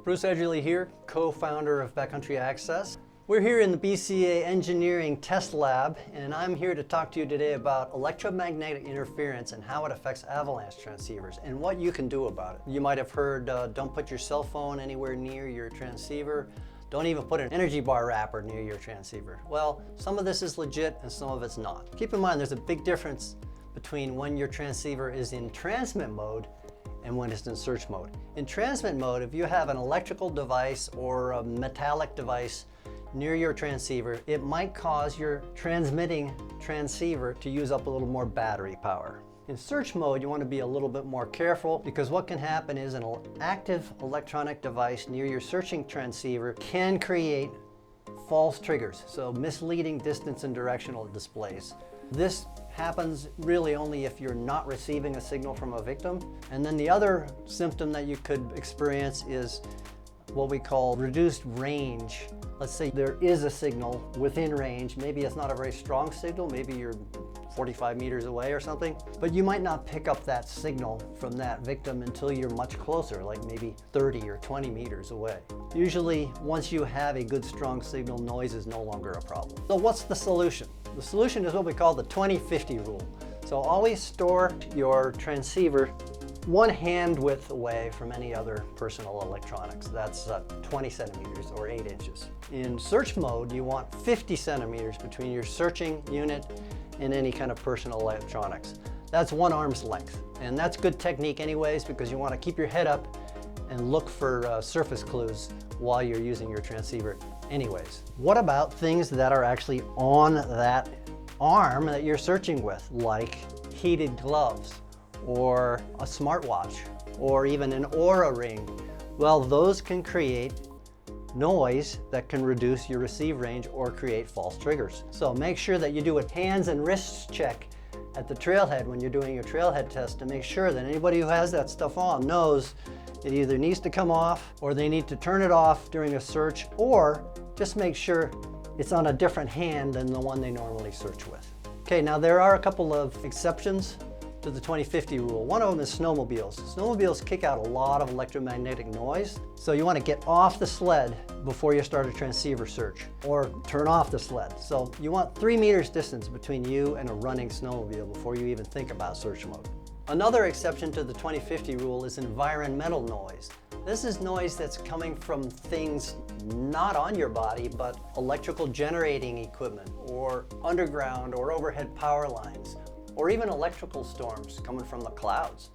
Bruce Edgerly here, co-founder of Backcountry Access. We're here in the BCA Engineering Test Lab, and I'm here to talk to you today about electromagnetic interference and how it affects avalanche transceivers and what you can do about it. You might have heard, don't put your cell phone anywhere near your transceiver. Don't even put an energy bar wrapper near your transceiver. Well, some of this is legit and some of it's not. Keep in mind there's a big difference between when your transceiver is in transmit mode and when it's in search mode. In transmit mode, if you have an electrical device or a metallic device near your transceiver, it might cause your transmitting transceiver to use up a little more battery power. In search mode, you want to be a little bit more careful because what can happen is an active electronic device near your searching transceiver can create false triggers, so misleading distance and directional displays. This happens really only if you're not receiving a signal from a victim. And then the other symptom that you could experience is what we call reduced range. Let's say there is a signal within range. Maybe it's not a very strong signal. Maybe you're 45 meters away or something, but you might not pick up that signal from that victim until you're much closer, like maybe 30 or 20 meters away. Usually, once you have a good strong signal, noise is no longer a problem. So what's the solution? The solution is what we call the 20-50 rule. So always store your transceiver one hand width away from any other personal electronics. That's 20 centimeters or 8 inches. In search mode, you want 50 centimeters between your searching unit and any kind of personal electronics. That's 1 arm's length. And that's good technique anyways, because you want to keep your head up and look for surface clues while you're using your transceiver anyways. What about things that are actually on that arm that you're searching with, like heated gloves, or a smartwatch, or even an Aura ring? Well, those can create noise that can reduce your receive range or create false triggers. So make sure that you do a hands and wrists check at the trailhead when you're doing your trailhead test to make sure that anybody who has that stuff on knows it either needs to come off or they need to turn it off during a search, or just make sure it's on a different hand than the one they normally search with. Okay, now there are a couple of exceptions to the 20-50 rule. One of them is snowmobiles. Snowmobiles kick out a lot of electromagnetic noise, so you want to get off the sled before you start a transceiver search, or turn off the sled. So you want 3 meters distance between you and a running snowmobile before you even think about search mode. Another exception to the 20-50 rule is environmental noise. This is noise that's coming from things not on your body, but electrical generating equipment, or underground or overhead power lines, or even electrical storms coming from the clouds.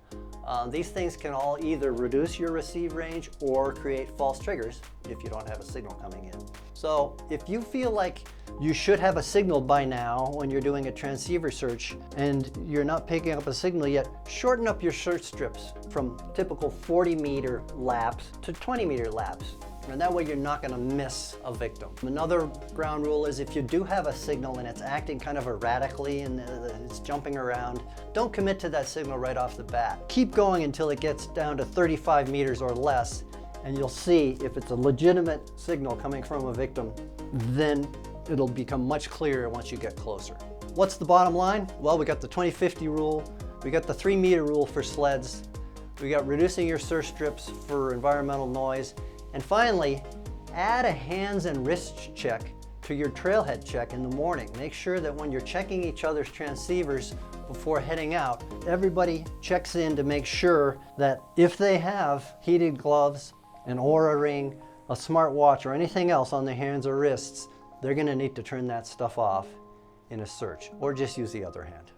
These things can all either reduce your receive range or create false triggers if you don't have a signal coming in. So if you feel like you should have a signal by now when you're doing a transceiver search and you're not picking up a signal yet, shorten up your search strips from typical 40-meter laps to 20-meter laps. And that way you're not going to miss a victim. Another ground rule is if you do have a signal and it's acting kind of erratically and it's jumping around, don't commit to that signal right off the bat. Keep going until it gets down to 35 meters or less, and you'll see if it's a legitimate signal coming from a victim, then it'll become much clearer once you get closer. What's the bottom line? Well, we got the 20-50 rule, we got the 3-meter rule for sleds, we got reducing your search strips for environmental noise, and finally, add a hands and wrists check to your trailhead check in the morning. Make sure that when you're checking each other's transceivers before heading out, everybody checks in to make sure that if they have heated gloves, an Aura ring, a smartwatch, or anything else on their hands or wrists, they're going to need to turn that stuff off in a search, or just use the other hand.